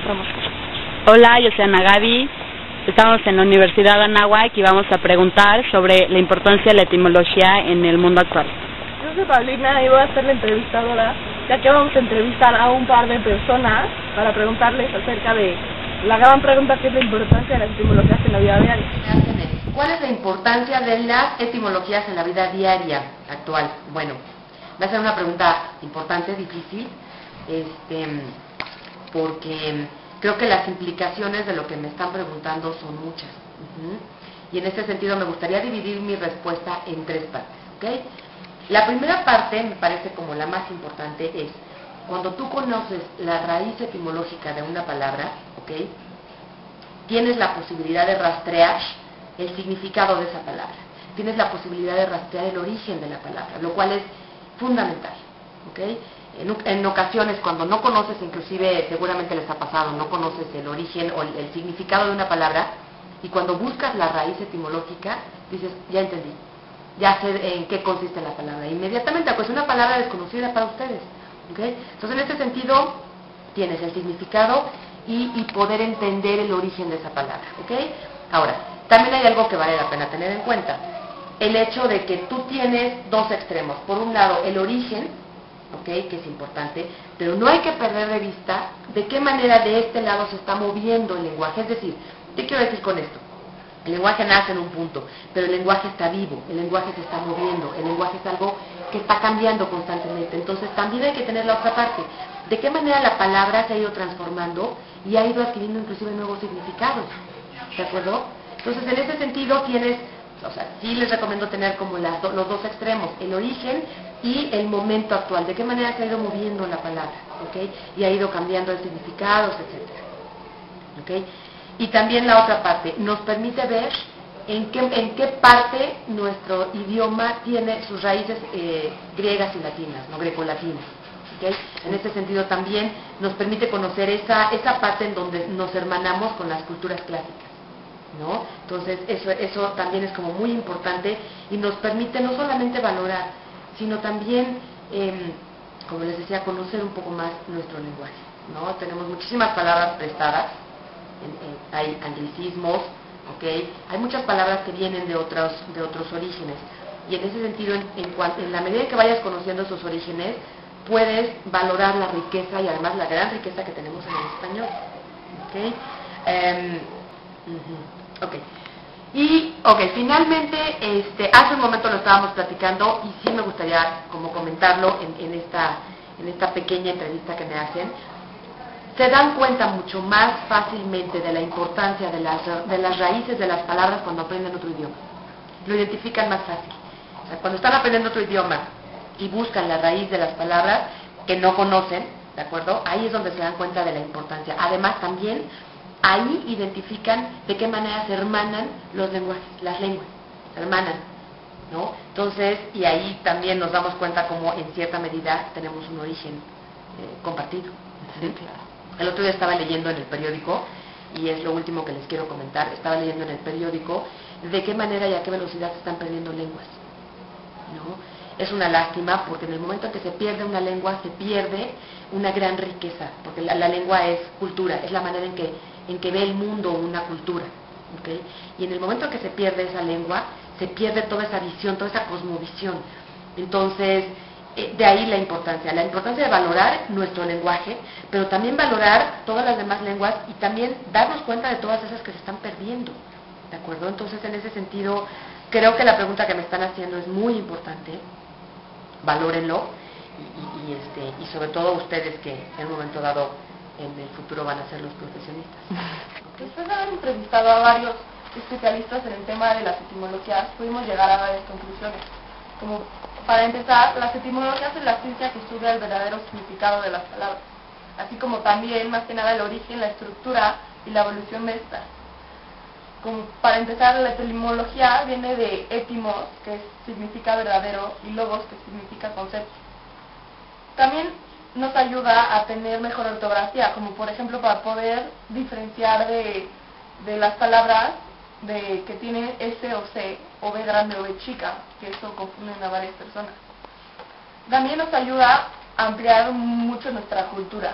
Vamos. Hola, yo soy Ana Gaby. Estamos en la Universidad de Anáhuac y vamos a preguntar sobre la importancia de la etimología en el mundo actual. Yo soy Paulina y voy a ser la entrevistadora, ya que vamos a entrevistar a un par de personas para preguntarles acerca de la gran pregunta que es la importancia de las etimologías en la vida diaria. ¿Cuál es la importancia de las etimologías en la vida diaria actual? Bueno, va a ser una pregunta importante, difícil, porque creo que las implicaciones de lo que me están preguntando son muchas. Y en este sentido me gustaría dividir mi respuesta en tres partes, ¿ok? La primera parte, me parece como la más importante, es cuando tú conoces la raíz etimológica de una palabra, ¿ok? Tienes la posibilidad de rastrear el significado de esa palabra. Tienes la posibilidad de rastrear el origen de la palabra, lo cual es fundamental, ¿ok? En ocasiones, cuando no conoces, inclusive seguramente les ha pasado, no conoces el origen o el significado de una palabra, y cuando buscas la raíz etimológica, dices, ya entendí, ya sé en qué consiste la palabra. Inmediatamente, pues es una palabra desconocida para ustedes, ¿ok? Entonces, en este sentido, tienes el significado y poder entender el origen de esa palabra, ¿ok? Ahora, también hay algo que vale la pena tener en cuenta, el hecho de que tú tienes dos extremos. Por un lado, el origen, ¿ok?, que es importante, pero no hay que perder de vista de qué manera de este lado se está moviendo el lenguaje. Es decir, ¿qué quiero decir con esto? El lenguaje nace en un punto, pero el lenguaje está vivo, el lenguaje se está moviendo, el lenguaje es algo que está cambiando constantemente. Entonces también hay que tener la otra parte, de qué manera la palabra se ha ido transformando y ha ido adquiriendo inclusive nuevos significados, ¿de acuerdo? Entonces en ese sentido tienes, o sea, sí les recomiendo tener como los dos extremos, el origen y el momento actual, de qué manera se ha ido moviendo la palabra, ¿ok? Y ha ido cambiando de significados, etcétera, ¿ok? Y también la otra parte, nos permite ver en qué parte nuestro idioma tiene sus raíces griegas y latinas, no grecolatinas, ¿ok? En este sentido también nos permite conocer esa parte en donde nos hermanamos con las culturas clásicas, ¿no? Entonces eso también es como muy importante y nos permite no solamente valorar, sino también, como les decía, conocer un poco más nuestro lenguaje, ¿no? Tenemos muchísimas palabras prestadas, hay anglicismos, ¿ok? Hay muchas palabras que vienen de otros orígenes, y en ese sentido, en la medida en que vayas conociendo esos orígenes, puedes valorar la riqueza y además la gran riqueza que tenemos en el español, ¿ok? Y, finalmente, hace un momento lo estábamos platicando y sí me gustaría como comentarlo en esta pequeña entrevista que me hacen. Se dan cuenta mucho más fácilmente de la importancia de las raíces de las palabras cuando aprenden otro idioma. Lo identifican más fácil. O sea, cuando están aprendiendo otro idioma y buscan la raíz de las palabras que no conocen, ¿de acuerdo? Ahí es donde se dan cuenta de la importancia. Además, también ahí identifican de qué manera se hermanan los lenguajes, las lenguas, se hermanan, ¿no? Entonces, y ahí también nos damos cuenta cómo en cierta medida tenemos un origen compartido. ¿Sí? El otro día estaba leyendo en el periódico, y es lo último que les quiero comentar, estaba leyendo en el periódico de qué manera y a qué velocidad se están perdiendo lenguas, ¿no? Es una lástima porque en el momento en que se pierde una lengua, se pierde una gran riqueza, porque la lengua es cultura, es la manera en que ve el mundo una cultura, ¿ok? Y en el momento en que se pierde esa lengua, se pierde toda esa visión, toda esa cosmovisión. Entonces, de ahí la importancia de valorar nuestro lenguaje, pero también valorar todas las demás lenguas y también darnos cuenta de todas esas que se están perdiendo, ¿de acuerdo? Entonces, en ese sentido, creo que la pregunta que me están haciendo es muy importante, valórenlo, y sobre todo ustedes que en un momento dado en el futuro van a ser los profesionistas. Después de haber entrevistado a varios especialistas en el tema de las etimologías, pudimos llegar a varias conclusiones. Como para empezar, las etimologías es la ciencia que estudia el verdadero significado de las palabras, así como también, más que nada, el origen, la estructura y la evolución de estas. Como para empezar, la etimología viene de étimos, que significa verdadero, y logos, que significa concepto. También nos ayuda a tener mejor ortografía, como por ejemplo para poder diferenciar de las palabras que tienen S o C, o B grande o B chica, que eso confunden a varias personas. También nos ayuda a ampliar mucho nuestra cultura.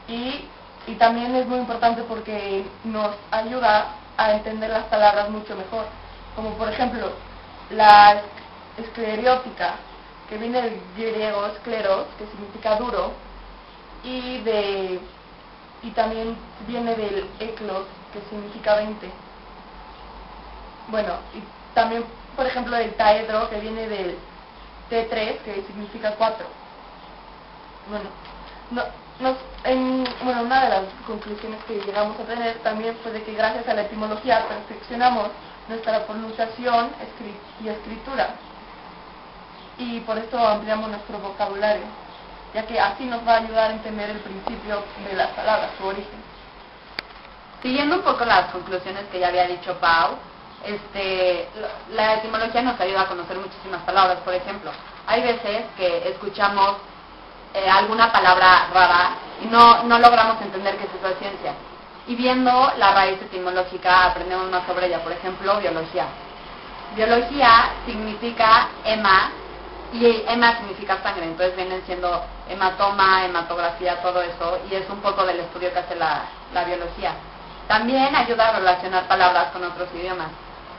Y Y también es muy importante porque nos ayuda a entender las palabras mucho mejor. Como por ejemplo, la esclerótica, que viene del griego escleros, que significa duro, y también viene del eklos, que significa 20. Bueno, y también, por ejemplo, del taedro, que viene del T3, que significa 4. Bueno, una de las conclusiones que llegamos a tener también fue de que gracias a la etimología perfeccionamos nuestra pronunciación y escritura, y por eso ampliamos nuestro vocabulario, ya que así nos va a ayudar a entender el principio de las palabras, su origen. Siguiendo un poco las conclusiones que ya había dicho Pau, la etimología nos ayuda a conocer muchísimas palabras. Por ejemplo, hay veces que escuchamos alguna palabra rara y no logramos entender qué es esa ciencia. Y viendo la raíz etimológica aprendemos más sobre ella. Por ejemplo, biología. Biología significa hema, y hema significa sangre, entonces vienen siendo hematoma, hematografía, todo eso, y es un poco del estudio que hace la biología. También ayuda a relacionar palabras con otros idiomas.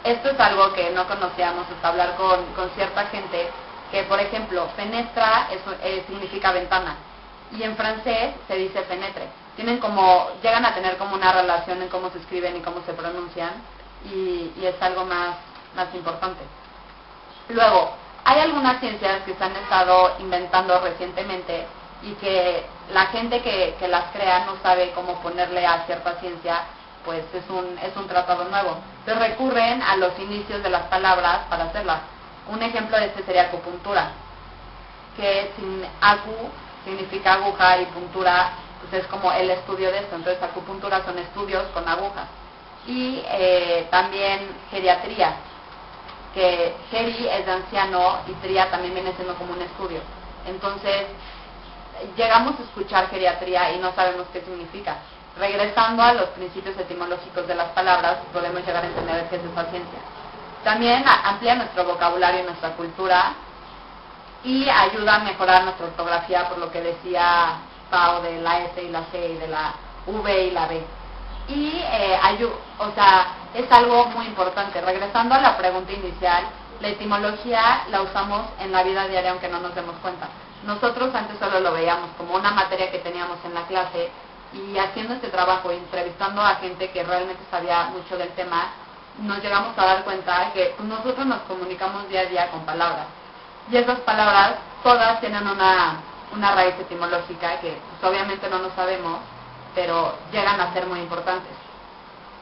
Esto es algo que no conocíamos hasta hablar con cierta gente, que por ejemplo, fenestra significa ventana, y en francés se dice fenetre. Llegan a tener como una relación en cómo se escriben y cómo se pronuncian, y es algo más importante. Luego, hay algunas ciencias que se han estado inventando recientemente y que la gente que las crea no sabe cómo ponerle a cierta ciencia, pues es un tratado nuevo. Entonces recurren a los inicios de las palabras para hacerlas. Un ejemplo de este sería acupuntura, que sin acu significa aguja y puntura, pues es como el estudio de esto. Entonces acupuntura son estudios con agujas. Y también geriatría, que geri es de anciano y tría también viene siendo como un estudio. Entonces llegamos a escuchar geriatría y no sabemos qué significa. Regresando a los principios etimológicos de las palabras, podemos llegar a entender qué es esa ciencia. También amplía nuestro vocabulario y nuestra cultura, y ayuda a mejorar nuestra ortografía, por lo que decía Pau de la S y la C y de la V y la B. Y es algo muy importante. Regresando a la pregunta inicial, la etimología la usamos en la vida diaria aunque no nos demos cuenta. Nosotros antes solo lo veíamos como una materia que teníamos en la clase, y haciendo este trabajo, entrevistando a gente que realmente sabía mucho del tema, nos llegamos a dar cuenta que nosotros nos comunicamos día a día con palabras, y esas palabras todas tienen una raíz etimológica que pues, obviamente no nos sabemos, pero llegan a ser muy importantes.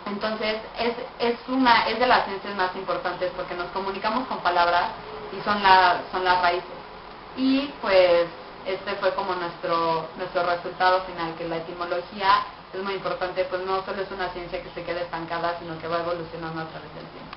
Entonces es de las ciencias más importantes porque nos comunicamos con palabras y son las raíces. Y pues este fue como nuestro resultado final, que la etimología es muy importante, pues no solo es una ciencia que se queda estancada, sino que va evolucionando a través del tiempo.